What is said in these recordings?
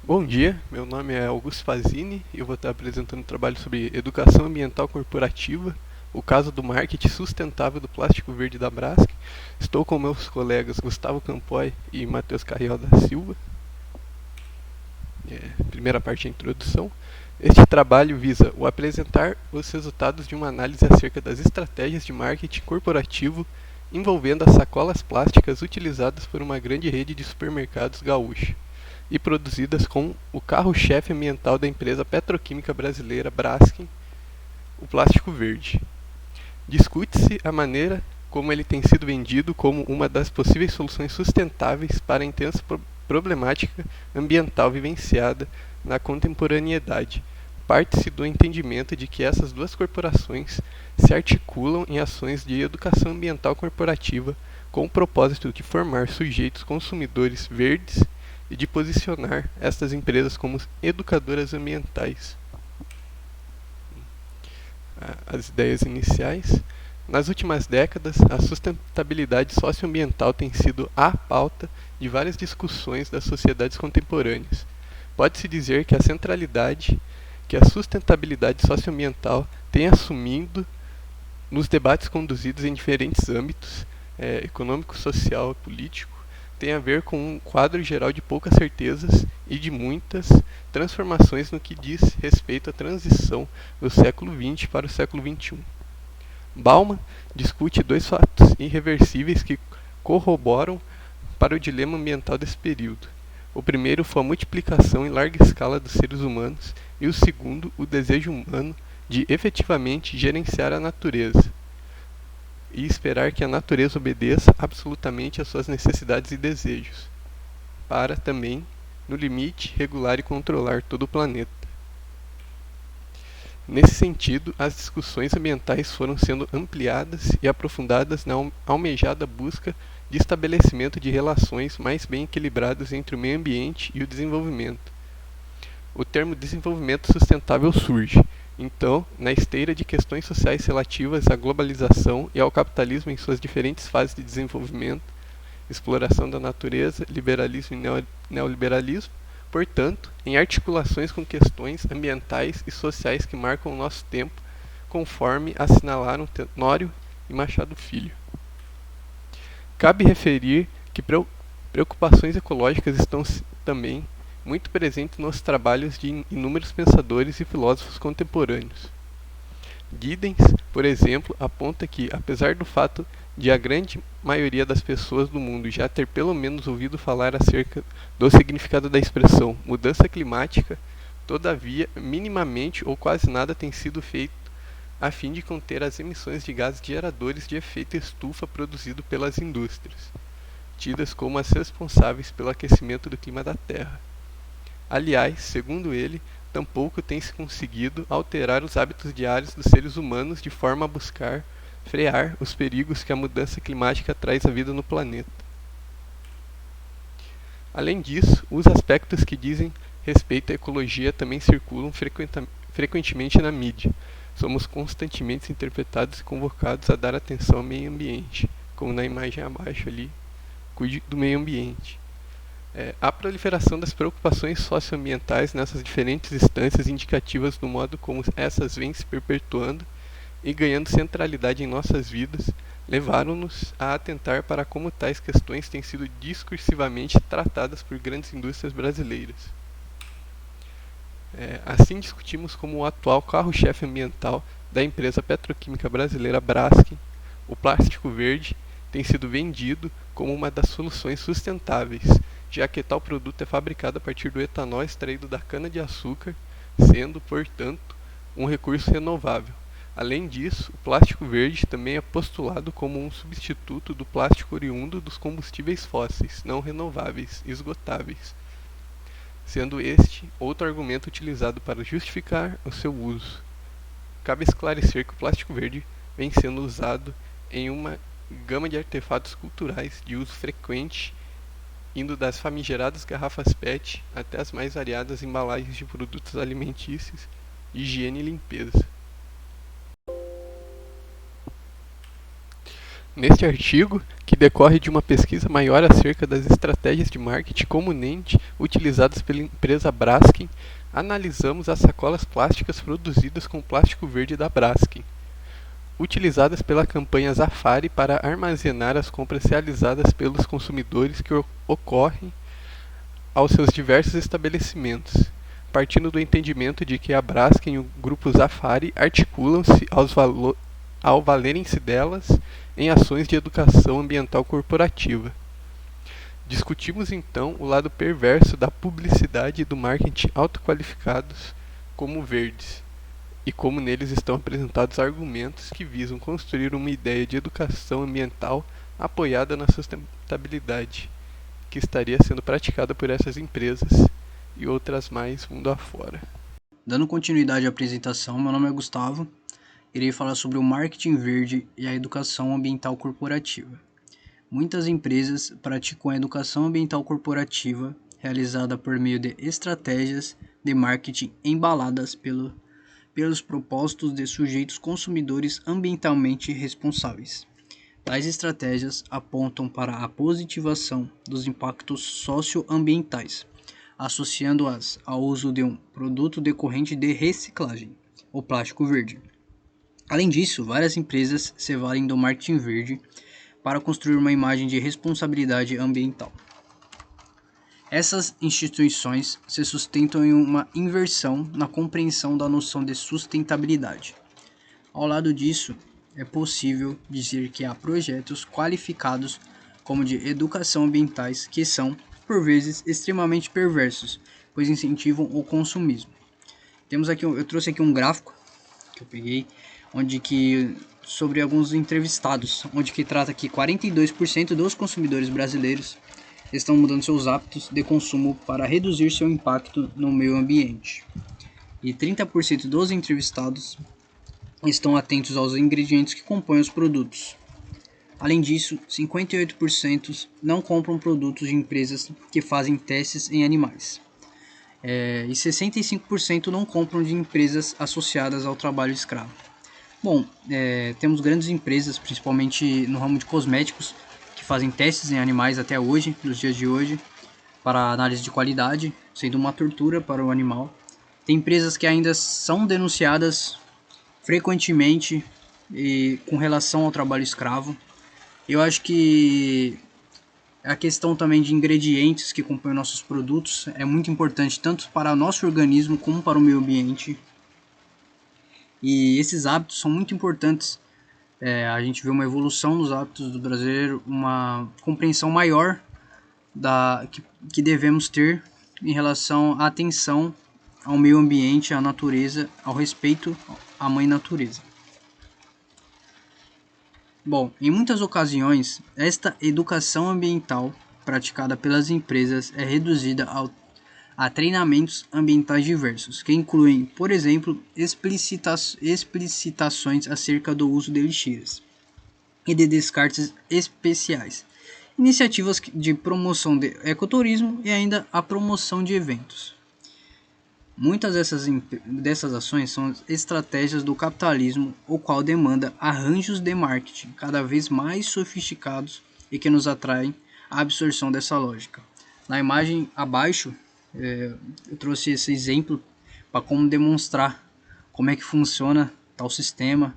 Bom dia, meu nome é Augusto Fazini e eu vou estar apresentando um trabalho sobre educação ambiental corporativa, o caso do marketing sustentável do plástico verde da Braskem. Estou com meus colegas Gustavo Campoy e Matheus Carriel da Silva. Primeira parte é a introdução. Este trabalho visa o apresentar os resultados de uma análise acerca das estratégias de marketing corporativo envolvendo as sacolas plásticas utilizadas por uma grande rede de supermercados gaúcha e produzidas com o carro-chefe ambiental da empresa petroquímica brasileira Braskem, o plástico verde. Discute-se a maneira como ele tem sido vendido como uma das possíveis soluções sustentáveis para a intensa problemática ambiental vivenciada na contemporaneidade. Parte-se do entendimento de que essas duas corporações se articulam em ações de educação ambiental corporativa com o propósito de formar sujeitos consumidores verdes e de posicionar estas empresas como educadoras ambientais. As ideias iniciais. Nas últimas décadas, a sustentabilidade socioambiental tem sido a pauta de várias discussões das sociedades contemporâneas. Pode-se dizer que a centralidade que a sustentabilidade socioambiental tem assumido nos debates conduzidos em diferentes âmbitos, econômico, social e político, tem a ver com um quadro geral de poucas certezas e de muitas transformações no que diz respeito à transição do século XX para o século XXI. Bauman discute dois fatos irreversíveis que corroboram para o dilema ambiental desse período. O primeiro foi a multiplicação em larga escala dos seres humanos e o segundo, o desejo humano de efetivamente gerenciar a natureza e esperar que a natureza obedeça absolutamente às suas necessidades e desejos, para também, no limite, regular e controlar todo o planeta. Nesse sentido, as discussões ambientais foram sendo ampliadas e aprofundadas na almejada busca de estabelecimento de relações mais bem equilibradas entre o meio ambiente e o desenvolvimento. O termo desenvolvimento sustentável surge, então, na esteira de questões sociais relativas à globalização e ao capitalismo em suas diferentes fases de desenvolvimento, exploração da natureza, liberalismo e neoliberalismo, portanto, em articulações com questões ambientais e sociais que marcam o nosso tempo, conforme assinalaram Tenório e Machado Filho. Cabe referir que preocupações ecológicas estão também muito presentes nos trabalhos de inúmeros pensadores e filósofos contemporâneos. Giddens, por exemplo, aponta que, apesar do fato de a grande maioria das pessoas do mundo já ter pelo menos ouvido falar acerca do significado da expressão mudança climática, todavia, minimamente ou quase nada tem sido feito a fim de conter as emissões de gases geradores de efeito estufa produzido pelas indústrias, tidas como as responsáveis pelo aquecimento do clima da Terra. Aliás, segundo ele, tampouco tem se conseguido alterar os hábitos diários dos seres humanos de forma a buscar frear os perigos que a mudança climática traz à vida no planeta. Além disso, os aspectos que dizem respeito à ecologia também circulam frequentemente na mídia. Somos constantemente interpretados e convocados a dar atenção ao meio ambiente, como na imagem abaixo ali, cuide do meio ambiente. A proliferação das preocupações socioambientais nessas diferentes instâncias indicativas do modo como essas vêm se perpetuando e ganhando centralidade em nossas vidas, levaram-nos a atentar para como tais questões têm sido discursivamente tratadas por grandes indústrias brasileiras. Assim discutimos como o atual carro-chefe ambiental da empresa petroquímica brasileira Braskem, o plástico verde, tem sido vendido como uma das soluções sustentáveis, já que tal produto é fabricado a partir do etanol extraído da cana-de-açúcar, sendo, portanto, um recurso renovável. Além disso, o plástico verde também é postulado como um substituto do plástico oriundo dos combustíveis fósseis, não renováveis, esgotáveis, sendo este outro argumento utilizado para justificar o seu uso. Cabe esclarecer que o plástico verde vem sendo usado em uma gama de artefatos culturais de uso frequente, indo das famigeradas garrafas PET até as mais variadas embalagens de produtos alimentícios, de higiene e limpeza. Neste artigo, que decorre de uma pesquisa maior acerca das estratégias de marketing comumente utilizadas pela empresa Braskem, analisamos as sacolas plásticas produzidas com plástico verde da Braskem, utilizadas pela campanha Zafari para armazenar as compras realizadas pelos consumidores que ocorrem aos seus diversos estabelecimentos, partindo do entendimento de que a Braskem e o grupo Zafari articulam-se ao valerem-se delas em ações de educação ambiental corporativa. Discutimos então o lado perverso da publicidade e do marketing autoqualificados como verdes, e como neles estão apresentados argumentos que visam construir uma ideia de educação ambiental apoiada na sustentabilidade, que estaria sendo praticada por essas empresas e outras mais mundo afora. Dando continuidade à apresentação, meu nome é Gustavo. Irei falar sobre o marketing verde e a educação ambiental corporativa. Muitas empresas praticam a educação ambiental corporativa realizada por meio de estratégias de marketing embaladas pelos propósitos de sujeitos consumidores ambientalmente responsáveis. Tais estratégias apontam para a positivação dos impactos socioambientais, associando-as ao uso de um produto decorrente de reciclagem, o plástico verde. Além disso, várias empresas se valem do marketing verde para construir uma imagem de responsabilidade ambiental. Essas instituições se sustentam em uma inversão na compreensão da noção de sustentabilidade. Ao lado disso, é possível dizer que há projetos qualificados como de educação ambientais que são, por vezes, extremamente perversos, pois incentivam o consumismo. Eu trouxe aqui um gráfico que eu peguei, sobre alguns entrevistados, onde que trata que 42% dos consumidores brasileiros estão mudando seus hábitos de consumo para reduzir seu impacto no meio ambiente. E 30% dos entrevistados estão atentos aos ingredientes que compõem os produtos. Além disso, 58% não compram produtos de empresas que fazem testes em animais. E 65% não compram de empresas associadas ao trabalho escravo. Bom, temos grandes empresas, principalmente no ramo de cosméticos, que fazem testes em animais até hoje, nos dias de hoje, para análise de qualidade, sendo uma tortura para o animal. Tem empresas que ainda são denunciadas frequentemente com relação ao trabalho escravo. Eu acho que a questão também de ingredientes que compõem nossos produtos é muito importante, tanto para o nosso organismo como para o meio ambiente. E esses hábitos são muito importantes. A gente vê uma evolução nos hábitos do brasileiro, uma compreensão maior que devemos ter em relação à atenção ao meio ambiente, à natureza, ao respeito à mãe natureza. Bom, em muitas ocasiões, esta educação ambiental praticada pelas empresas é reduzida a treinamentos ambientais diversos, que incluem, por exemplo, explicitações acerca do uso de lixeiras e de descartes especiais, iniciativas de promoção de ecoturismo e ainda a promoção de eventos. Muitas dessas ações são estratégias do capitalismo, o qual demanda arranjos de marketing cada vez mais sofisticados e que nos atraem à absorção dessa lógica. Na imagem abaixo, eu trouxe esse exemplo para como demonstrar como é que funciona tal sistema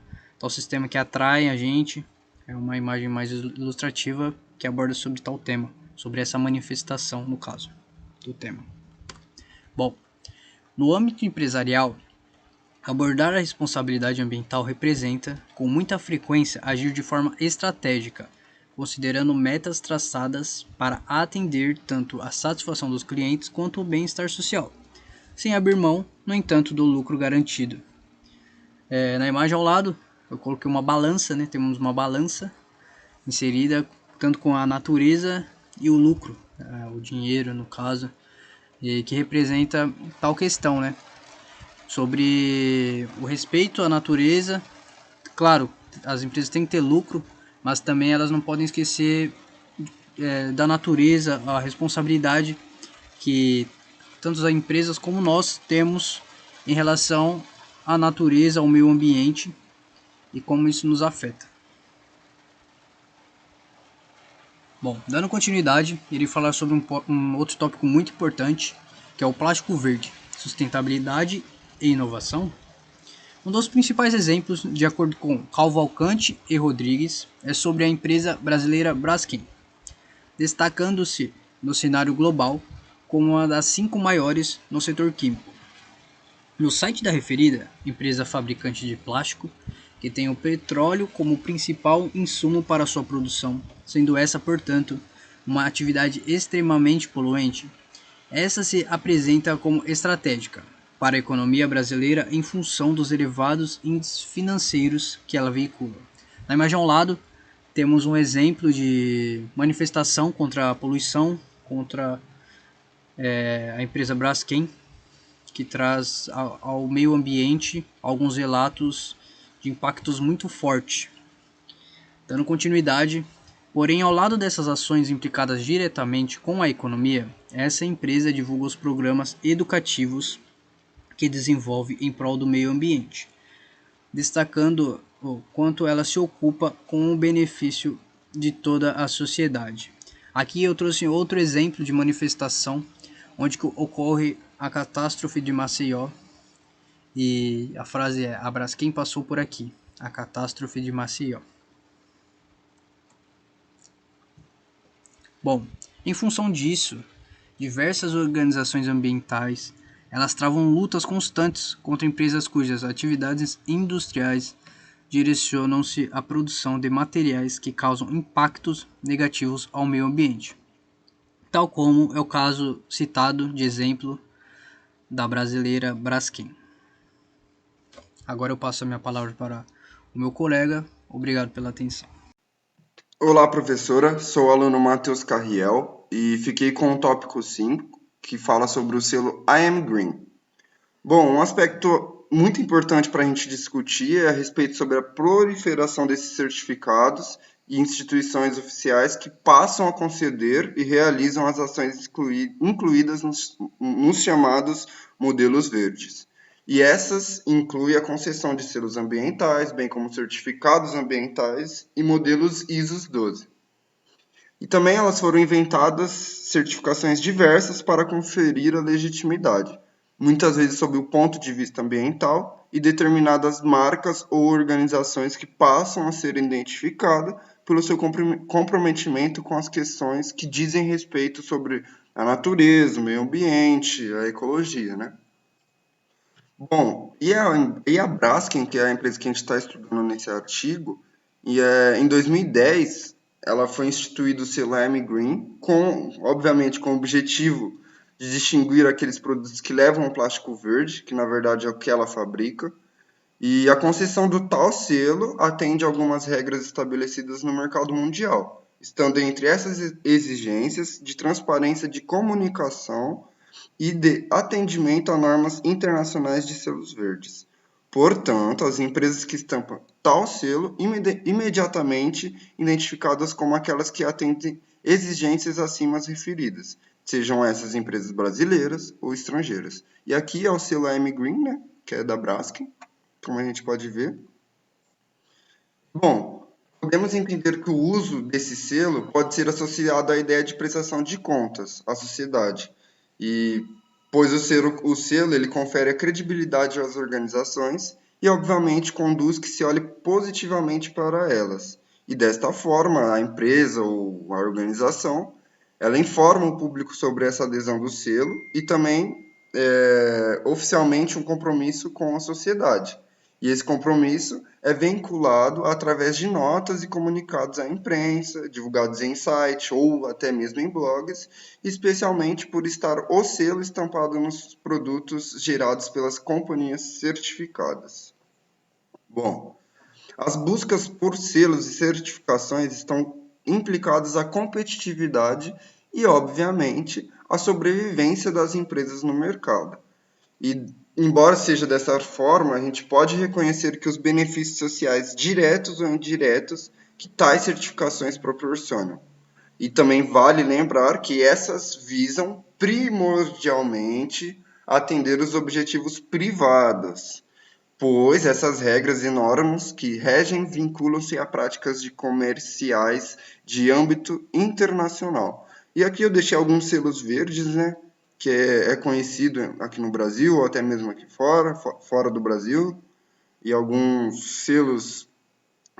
que atrai a gente. É uma imagem mais ilustrativa que aborda sobre tal tema, sobre essa manifestação, no caso, do tema. Bom, no âmbito empresarial, abordar a responsabilidade ambiental representa, com muita frequência, agir de forma estratégica, considerando metas traçadas para atender tanto a satisfação dos clientes quanto o bem-estar social, sem abrir mão, no entanto, do lucro garantido. Na imagem ao lado, eu coloquei uma balança, temos uma balança inserida tanto com a natureza e o lucro, o dinheiro no caso, que representa tal questão, sobre o respeito à natureza. Claro, as empresas têm que ter lucro, mas também elas não podem esquecer da natureza, a responsabilidade que tanto as empresas como nós temos em relação à natureza, ao meio ambiente e como isso nos afeta. Bom, dando continuidade, irei falar sobre um outro tópico muito importante, que é o plástico verde, sustentabilidade e inovação. Um dos principais exemplos, de acordo com Cavalcante e Rodrigues, é sobre a empresa brasileira Braskem, destacando-se no cenário global como uma das 5 maiores no setor químico. No site da referida empresa fabricante de plástico, que tem o petróleo como principal insumo para sua produção, sendo essa, portanto, uma atividade extremamente poluente, essa se apresenta como estratégica para a economia brasileira em função dos elevados índices financeiros que ela veicula. Na imagem ao lado, temos um exemplo de manifestação contra a poluição, contra a empresa Braskem, que traz ao meio ambiente alguns relatos de impactos muito fortes. Dando continuidade, porém, ao lado dessas ações implicadas diretamente com a economia, essa empresa divulga os programas educativos que desenvolve em prol do meio ambiente, destacando o quanto ela se ocupa com o benefício de toda a sociedade. Aqui eu trouxe outro exemplo de manifestação onde ocorre a catástrofe de Maceió, e a frase é: a Braskem passou por aqui, a catástrofe de Maceió. Bom, em função disso, diversas organizações ambientais elas travam lutas constantes contra empresas cujas atividades industriais direcionam-se à produção de materiais que causam impactos negativos ao meio ambiente, tal como é o caso citado de exemplo da brasileira Braskem. Agora eu passo a minha palavra para o meu colega. Obrigado pela atenção. Olá, professora. Sou o aluno Matheus Carriel e fiquei com o tópico 5, que fala sobre o selo I Am Green. Bom, um aspecto muito importante para a gente discutir é a respeito sobre a proliferação desses certificados e instituições oficiais que passam a conceder e realizam as ações incluídas nos chamados modelos verdes. E essas incluem a concessão de selos ambientais, bem como certificados ambientais e modelos ISO 12. E também elas foram inventadas certificações diversas para conferir a legitimidade, muitas vezes sob o ponto de vista ambiental, e determinadas marcas ou organizações que passam a ser identificadas pelo seu comprometimento com as questões que dizem respeito sobre a natureza, o meio ambiente, a ecologia, né? Bom, e a Braskem, que é a empresa que a gente está estudando nesse artigo, em 2010 ela foi instituída o selo AM Green, obviamente com o objetivo de distinguir aqueles produtos que levam o plástico verde, que na verdade é o que ela fabrica, e a concessão do tal selo atende a algumas regras estabelecidas no mercado mundial, estando entre essas exigências de transparência de comunicação e de atendimento a normas internacionais de selos verdes. Portanto, as empresas que estampam tal selo imediatamente identificadas como aquelas que atendem exigências acima referidas, sejam essas empresas brasileiras ou estrangeiras. E aqui é o selo AM Green, né, que é da Braskem, como a gente pode ver. Bom, podemos entender que o uso desse selo pode ser associado à ideia de prestação de contas à sociedade, pois o selo ele confere a credibilidade às organizações e, obviamente, conduz que se olhe positivamente para elas. E desta forma, a empresa ou a organização, ela informa o público sobre essa adesão do selo e também, oficialmente, um compromisso com a sociedade. E esse compromisso é vinculado através de notas e comunicados à imprensa, divulgados em site ou até mesmo em blogs, especialmente por estar o selo estampado nos produtos gerados pelas companhias certificadas. Bom, as buscas por selos e certificações estão implicadas à competitividade e, obviamente, à sobrevivência das empresas no mercado. E, embora seja dessa forma, a gente pode reconhecer que os benefícios sociais diretos ou indiretos que tais certificações proporcionam. E também vale lembrar que essas visam primordialmente atender os objetivos privados, pois essas regras e normas que regem vinculam-se a práticas de comerciais de âmbito internacional. E aqui eu deixei alguns selos verdes, né, que é conhecido aqui no Brasil, ou até mesmo aqui fora do Brasil, e alguns selos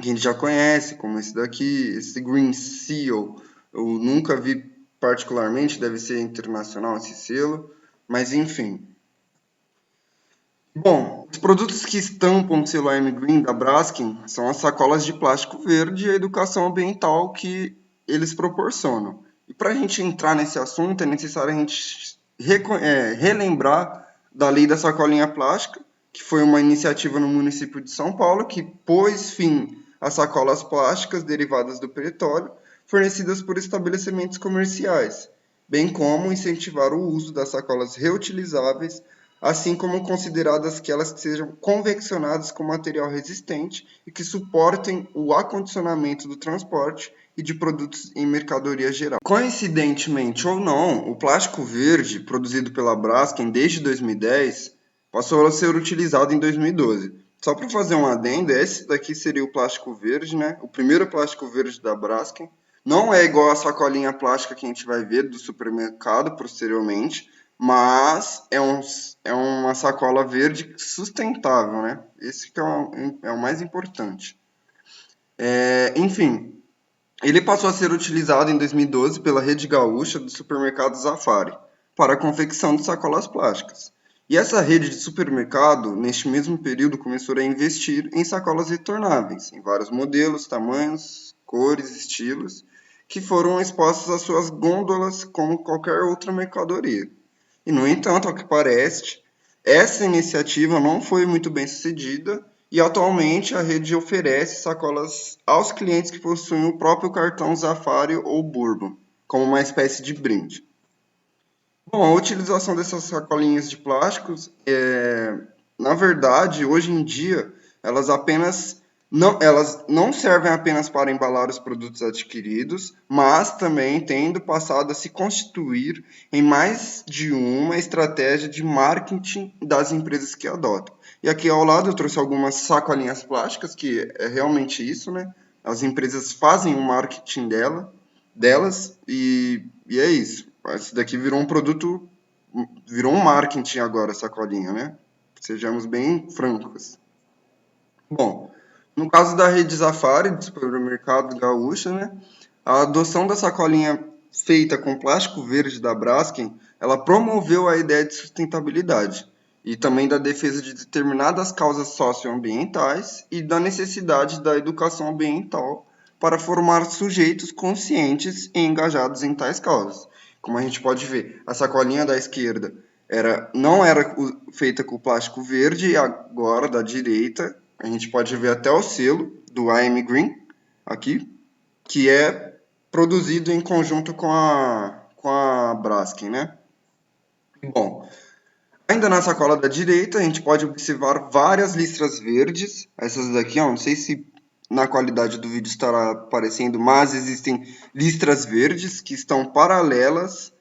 que a gente já conhece, como esse daqui, esse Green Seal, eu nunca vi particularmente, deve ser internacional esse selo, mas enfim. Bom, os produtos que estampam o selo I'm Green da Braskem são as sacolas de plástico verde e a educação ambiental que eles proporcionam. E para a gente entrar nesse assunto, é necessário a gente relembrar da lei da sacolinha plástica, que foi uma iniciativa no município de São Paulo que pôs fim às sacolas plásticas derivadas do petróleo fornecidas por estabelecimentos comerciais, bem como incentivar o uso das sacolas reutilizáveis, assim como consideradas aquelas que sejam conveccionadas com material resistente e que suportem o acondicionamento do transporte e de produtos em mercadoria geral. Coincidentemente ou não, o plástico verde, produzido pela Braskem desde 2010, passou a ser utilizado em 2012. Só para fazer um adendo, esse daqui seria o plástico verde, né? O primeiro plástico verde da Braskem. Não é igual a sacolinha plástica que a gente vai ver do supermercado posteriormente, mas é uma sacola verde sustentável, né? Esse que é o mais importante. Enfim, ele passou a ser utilizado em 2012 pela rede gaúcha do supermercado Zafari para a confecção de sacolas plásticas. E essa rede de supermercado, neste mesmo período, começou a investir em sacolas retornáveis, em vários modelos, tamanhos, cores, estilos, que foram expostos às suas gôndolas como qualquer outra mercadoria. E, no entanto, ao que parece, essa iniciativa não foi muito bem sucedida e atualmente a rede oferece sacolas aos clientes que possuem o próprio cartão Zafari ou Bourbon, como uma espécie de brinde. Bom, a utilização dessas sacolinhas de plásticos, na verdade, hoje em dia, elas não servem apenas para embalar os produtos adquiridos, mas também tendo passado a se constituir em mais de uma estratégia de marketing das empresas que adotam. E aqui ao lado eu trouxe algumas sacolinhas plásticas, que é realmente isso, né? As empresas fazem o marketing delas e é isso. Esse daqui virou um produto, virou um marketing agora, a sacolinha, né? Sejamos bem francos. Bom, no caso da rede Zafari, do supermercado gaúcha, né? A adoção da sacolinha feita com plástico verde da Braskem, ela promoveu a ideia de sustentabilidade e também da defesa de determinadas causas socioambientais e da necessidade da educação ambiental para formar sujeitos conscientes e engajados em tais causas. Como a gente pode ver, a sacolinha da esquerda não era feita com plástico verde e agora da direita a gente pode ver até o selo do I Am Green aqui, que é produzido em conjunto com a Braskem, né? Bom, ainda na sacola da direita, a gente pode observar várias listras verdes. Essas daqui, ó, não sei se na qualidade do vídeo estará aparecendo, mas existem listras verdes que estão paralelas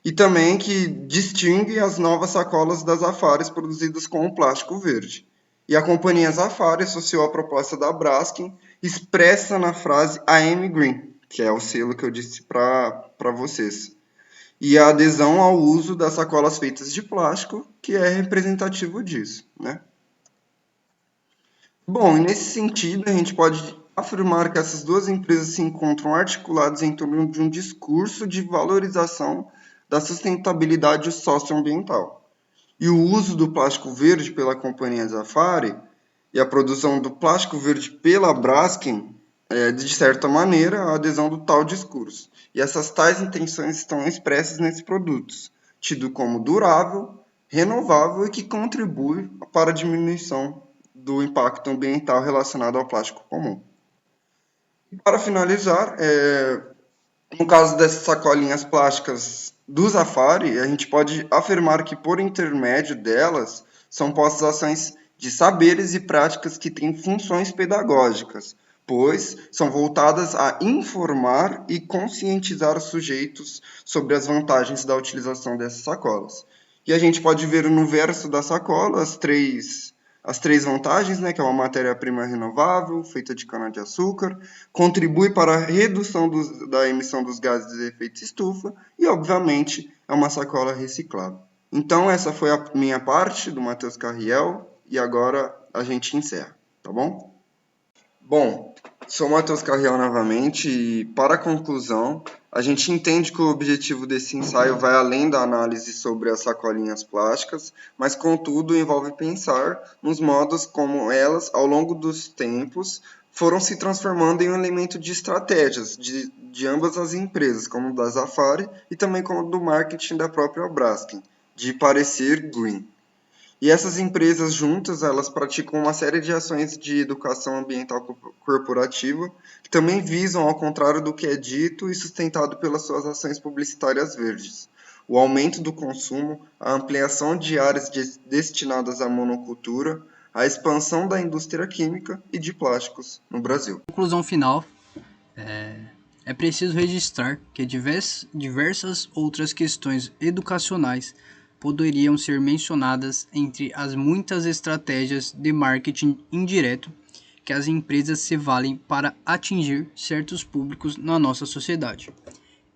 e também que distinguem as novas sacolas das Zafares produzidas com o plástico verde. E a companhia Zafari associou a proposta da Braskem expressa na frase I am green, que é o selo que eu disse para vocês. E a adesão ao uso das sacolas feitas de plástico, que é representativo disso, né? Bom, e nesse sentido, a gente pode afirmar que essas duas empresas se encontram articuladas em torno de um discurso de valorização da sustentabilidade socioambiental. E o uso do plástico verde pela companhia Zafari e a produção do plástico verde pela Braskem de certa maneira, a adesão do tal discurso. E essas tais intenções estão expressas nesses produtos, tido como durável, renovável e que contribui para a diminuição do impacto ambiental relacionado ao plástico comum. E para finalizar, no caso dessas sacolinhas plásticas do Zafari, a gente pode afirmar que, por intermédio delas, são postas ações de saberes e práticas que têm funções pedagógicas, pois são voltadas a informar e conscientizar os sujeitos sobre as vantagens da utilização dessas sacolas. E a gente pode ver no verso da sacola as três as 3 vantagens, né, que é uma matéria-prima renovável, feita de cana-de-açúcar, contribui para a redução da emissão dos gases de efeito estufa e, obviamente, é uma sacola reciclável. Então, essa foi a minha parte do Matheus Carriel e agora a gente encerra, tá bom? Bom, sou Matheus Carriel novamente e, para a conclusão, a gente entende que o objetivo desse ensaio vai além da análise sobre as sacolinhas plásticas, mas, contudo, envolve pensar nos modos como elas, ao longo dos tempos, foram se transformando em um elemento de estratégias de ambas as empresas, como da Zafari e também como do marketing da própria Braskem, de parecer green. E essas empresas juntas, elas praticam uma série de ações de educação ambiental corporativa, que também visam, ao contrário do que é dito e sustentado pelas suas ações publicitárias verdes, o aumento do consumo, a ampliação de áreas destinadas à monocultura, a expansão da indústria química e de plásticos no Brasil. Conclusão final, é preciso registrar que diversas outras questões educacionais poderiam ser mencionadas entre as muitas estratégias de marketing indireto que as empresas se valem para atingir certos públicos na nossa sociedade.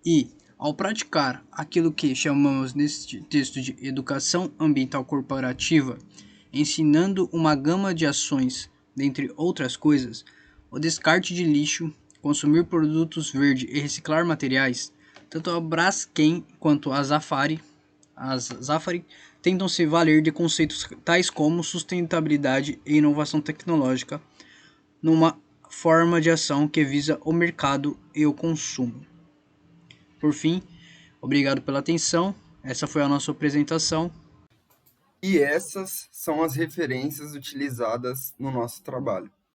E, ao praticar aquilo que chamamos neste texto de educação ambiental corporativa, ensinando uma gama de ações, dentre outras coisas, o descarte de lixo, consumir produtos verdes e reciclar materiais, tanto a Braskem quanto a Zafari tentam se valer de conceitos tais como sustentabilidade e inovação tecnológica numa forma de ação que visa o mercado e o consumo. Por fim, obrigado pela atenção. Essa foi a nossa apresentação. E essas são as referências utilizadas no nosso trabalho.